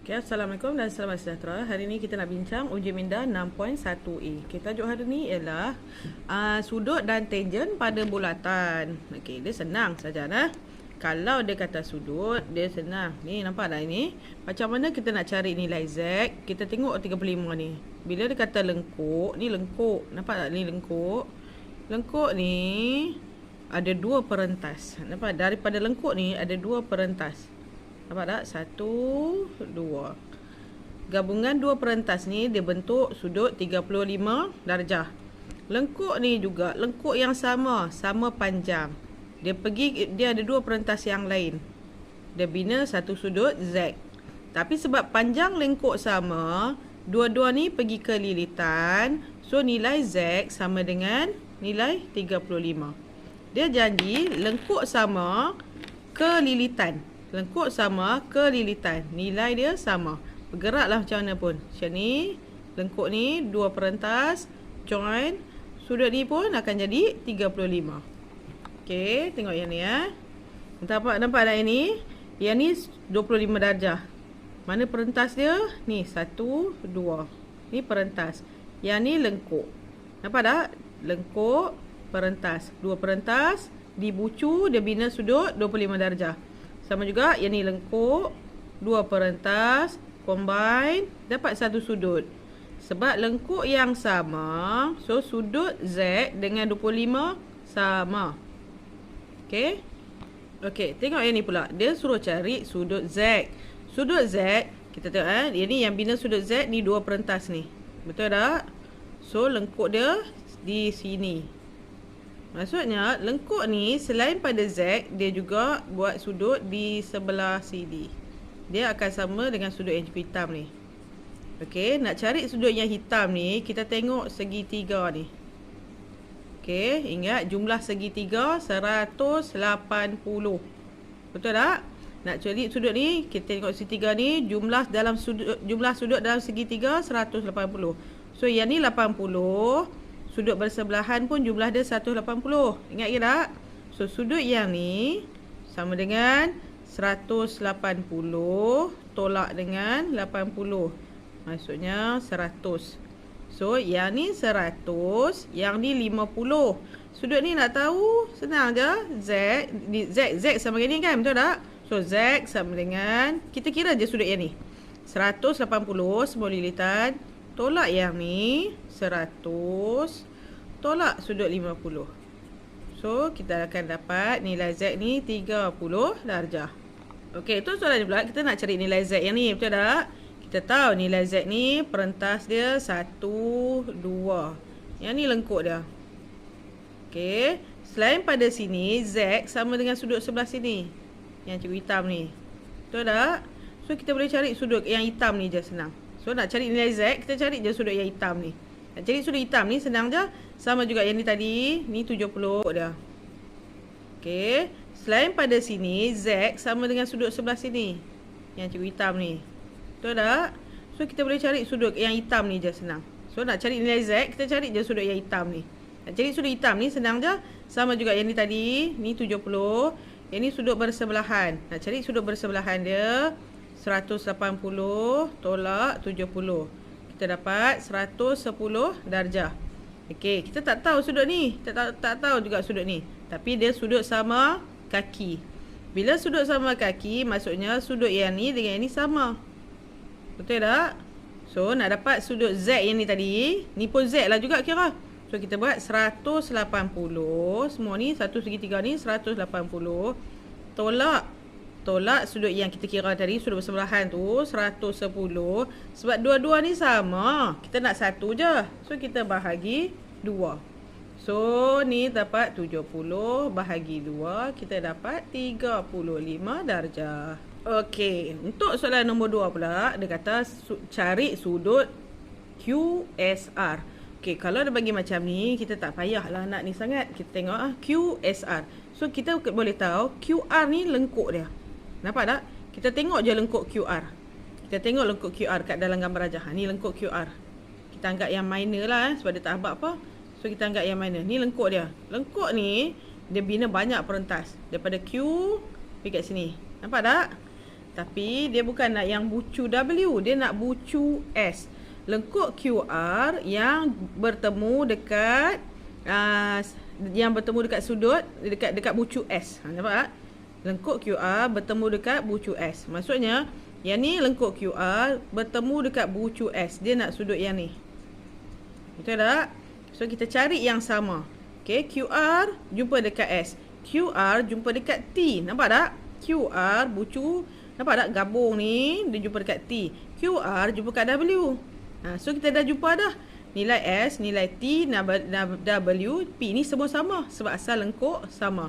Okay, Assalamualaikum dan selamat sejahtera. Hari ini kita nak bincang ujian minda 6.1A. Okay, tajuk hari ni ialah sudut dan tangen pada bulatan. Okay, dia senang saja nah. Kalau dia kata sudut, dia senang. Ni nampak tak ini? Macam mana kita nak cari nilai Z? Kita tengok 35 ni. Bila dia kata lengkuk, ni lengkuk. Nampak tak ni lengkuk? Lengkuk ni ada dua perentas. Nampak? Daripada lengkuk ni ada dua perentas. Nampak tak? 1, 2. Gabungan dua perentas ni dia bentuk sudut 35 darjah. Lengkuk ni juga lengkuk yang sama panjang. Dia ada dua perentas yang lain. Dia bina satu sudut Z. Tapi sebab panjang lengkuk sama, dua-dua ni pergi ke lilitan. So nilai Z sama dengan nilai 35. Dia janji lengkuk sama ke lilitan. Lengkuk sama ke lilitan. Nilai dia sama. Bergeraklah macam mana pun. Macam ni. Lengkuk ni dua perentas. Join. Sudut ni pun akan jadi 35. Okey. Tengok yang ni ya. Nampak tak ini? Yang ni 25 darjah. Mana perentas dia? Ni 1, 2. Ni perentas. Yang ni lengkuk. Nampak tak? Lengkuk. Perentas. Dua perentas. Dibucu. Dia bina sudut 25 darjah. Sama juga yang ni lengkuk, dua perentas, combine, dapat satu sudut. Sebab lengkuk yang sama, so sudut Z dengan 25 sama. Okey? Okey, tengok yang ni pula. Dia suruh cari sudut Z. Sudut Z, kita tengok yang ni yang bina sudut Z ni dua perentas ni. Betul tak? So lengkuk dia di sini. Maksudnya lengkuk ni selain pada Z, dia juga buat sudut di sebelah sini. Dia akan sama dengan sudut yang hitam ni. Okey, nak cari sudut yang hitam ni, kita tengok segitiga ni. Okey, ingat jumlah segitiga 180. Betul tak? Nak cari sudut ni, kita tengok segitiga ni, jumlah sudut dalam segitiga 180. So yang ni 80. Sudut bersebelahan pun jumlah dia 180. Ingat ke tak? So sudut yang ni sama dengan 180 tolak dengan 80. Maksudnya 100. So yang ni 100, yang ni 50. Sudut ni nak tahu senang je. Z sama dengan ni kan? Betul tak? So Z sama dengan, kita kira je sudut yang ni. 180 semua lilitan. Tolak yang ni 100 tolak sudut 50. So kita akan dapat nilai Z ni 30 darjah. Okey, itu soalan ni pula. Kita nak cari nilai Z yang ni, betul tak? Kita tahu nilai Z ni perentas dia 1, 2. Yang ni lengkuk dia. Okey, selain pada sini Z sama dengan sudut sebelah sini. Yang cikgu hitam ni. Betul tak? So kita boleh cari sudut yang hitam ni je, senang. So nak cari nilai Z, kita cari je sudut yang hitam ni. Nak cari sudut hitam ni senang je. Sama juga yang ni tadi. Ni 70 dia. Okey. Selain pada sini, Z sama dengan sudut sebelah sini. Yang cikgu hitam ni. Betul tak? So kita boleh cari sudut yang hitam ni je, senang. So nak cari nilai Z, kita cari je sudut yang hitam ni. Nak cari sudut hitam ni senang je. Sama juga yang ni tadi. Ni 70. Yang ni sudut bersebelahan. Nak cari sudut bersebelahan dia. 180 tolak 70. Kita dapat 110 darjah. Okey, kita tak tahu sudut ni. Tak tahu juga sudut ni. Tapi dia sudut sama kaki. Bila sudut sama kaki, maksudnya sudut yang ni dengan yang ni sama. Betul tak? So, nak dapat sudut Z yang ni tadi. Ni pun Z lah juga kira. So, kita buat 180. Semua ni, satu segitiga ni 180. Tolak sudut yang kita kira tadi, sudut bersebelahan tu 110. Sebab dua-dua ni sama, kita nak satu je. So kita bahagi 2. So ni dapat 70 bahagi 2, kita dapat 35 darjah. Okey, untuk soalan nombor 2 pula, dia kata cari sudut QSR. Okey, kalau dia bagi macam ni, kita tak payahlah nak ni sangat. Kita tengok QSR. So kita boleh tahu QR ni lengkuk dia. Nampak tak? Kita tengok je lengkuk QR. Kita tengok lengkuk QR kat dalam gambar rajah. Ni lengkuk QR. Kita anggap yang minor lah sebab dia tak habak apa. So kita anggap yang minor. Ni lengkuk dia. Lengkuk ni dia bina banyak perentas. Daripada Q pergi kat sini. Nampak tak? Tapi dia bukan nak yang bucu W, dia nak bucu S. Lengkuk QR yang bertemu dekat sudut dekat bucu S. Nampak tak? Lengkuk QR bertemu dekat bucu S. Maksudnya yang ni lengkuk QR bertemu dekat bucu S. Dia nak sudut yang ni. Betul tak? So kita cari yang sama. Okey, QR jumpa dekat S. QR jumpa dekat T. Nampak tak? QR bucu, nampak tak gabung ni dia jumpa dekat T. QR jumpa kat W. So kita dah jumpa dah. Nilai S, nilai T, W, P ni semua sama sebab asal lengkuk sama.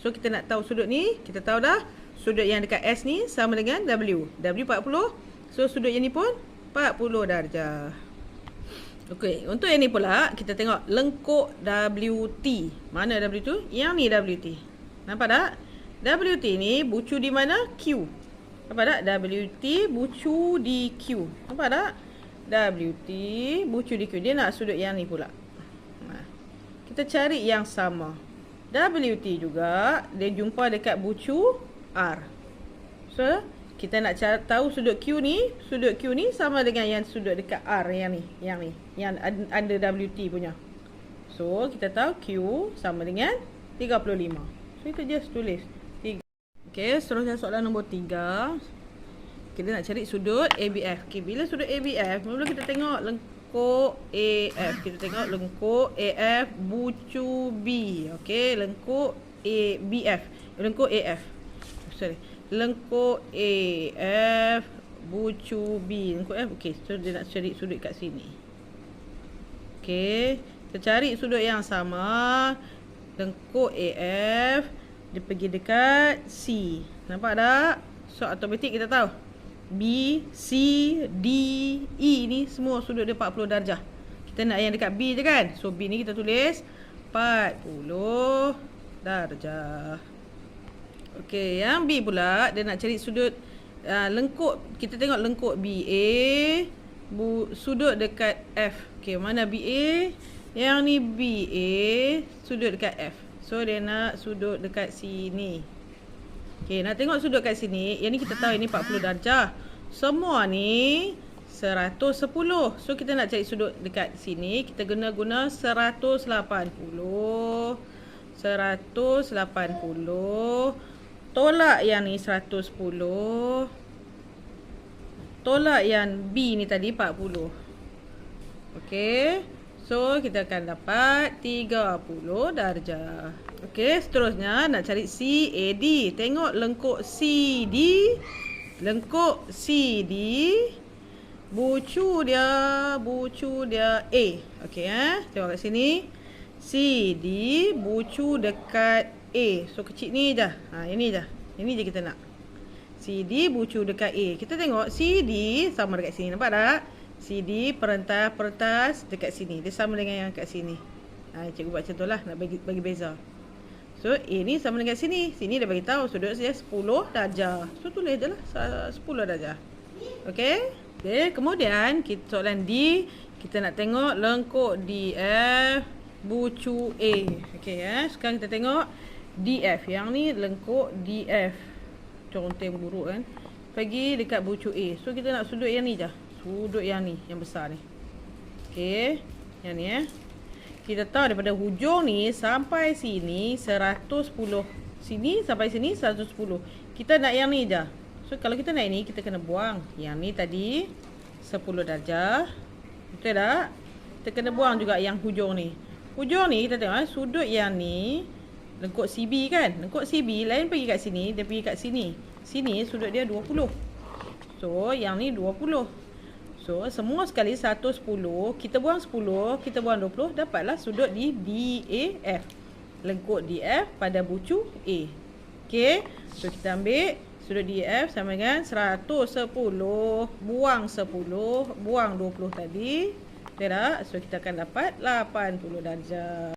So kita nak tahu sudut ni, kita tahu dah sudut yang dekat S ni sama dengan W. W 40. So sudut yang ni pun 40 darjah. Okey, untuk yang ni pula kita tengok lengkuk WT. Mana W tu? Yang ni WT. Nampak tak? WT ni bucu di mana? Q. Nampak tak? WT bucu di Q. Nampak tak? WT bucu di Q. Dia nak sudut yang ni pula. Kita cari yang sama. WT juga dia jumpa dekat bucu R. So kita nak tahu sudut Q ni sama dengan yang sudut dekat R yang ni, yang under WT punya. So kita tahu Q sama dengan 35. So kita just tulis 3. Okey, seterusnya soalan nombor 3. Kita nak cari sudut ABF. Okey, bila sudut ABF, mula kita tengok lengkuk AF. Kita tengok lengkuk AF bucu B. Okey, lengkuk ABF. Lengkuk AF. Sorry. Lengkuk AF bucu B. Lengkuk F. Okey, so dia nak cari sudut kat sini. Okey, kita cari sudut yang sama. Lengkuk AF dia pergi dekat C. Nampak tak? So automatik kita tahu B, C, D, E ni semua sudut dia 40 darjah. Kita nak yang dekat B je kan? So B ni kita tulis 40 darjah. Okey, yang B pula dia nak cari sudut lengkuk. Kita tengok lengkuk BA sudut dekat F. Okey, mana BA? Yang ni BA sudut dekat F. So dia nak sudut dekat sini. Okey, nak tengok sudut kat sini. Yang ni kita tahu ini 40 darjah. Semua ni 110. So kita nak cari sudut dekat sini, kita guna 180. 180. Tolak yang ni 110. Tolak yang B ni tadi 40. Okey. So kita akan dapat 30 darjah. Okey, seterusnya nak cari CAD. Tengok lengkuk CD. Lengkuk CD bucu dia A. Okey, tengok kat sini. CD bucu dekat A. So kecil ni je. Ini je. Ini je kita nak. CD bucu dekat A. Kita tengok CD sama dekat sini. Nampak tak? CD perentas dekat sini. Dia sama dengan yang kat sini. Cikgu buat macam tu lah. Nak bagi beza. So A ni sama dengan sini. Sini dah bagi tahu sudut saya 10 darjah. So tulis je lah 10 darjah. Okey. Okay. Kemudian soalan D. Kita nak tengok lengkuk DF bucu A. Okey, sekarang kita tengok DF. Yang ni lengkuk DF. Conteng buruk kan. Pergi dekat bucu A. So kita nak sudut yang ni je. Sudut yang ni, yang besar ni. Okey, yang ni kita tahu daripada hujung ni sampai sini 110. Sini sampai sini 110. Kita nak yang ni je. So kalau kita nak ini, kita kena buang. Yang ni tadi 10 darjah. Betul tak? Kita kena buang juga yang hujung ni. Hujung ni kita tengok sudut yang ni lengkuk CB kan. Lengkuk CB lain pergi kat sini, dia pergi kat sini. Sini sudut dia 20. So yang ni 20. So semua sekali 110. Kita buang 10, kita buang 20, dapatlah sudut di DAF. Lengkuk DF pada bucu A. Okey. So kita ambil sudut DAF sama dengan 110. Buang 10, buang 20 tadi. Okey tak? So kita akan dapat 80 darjah.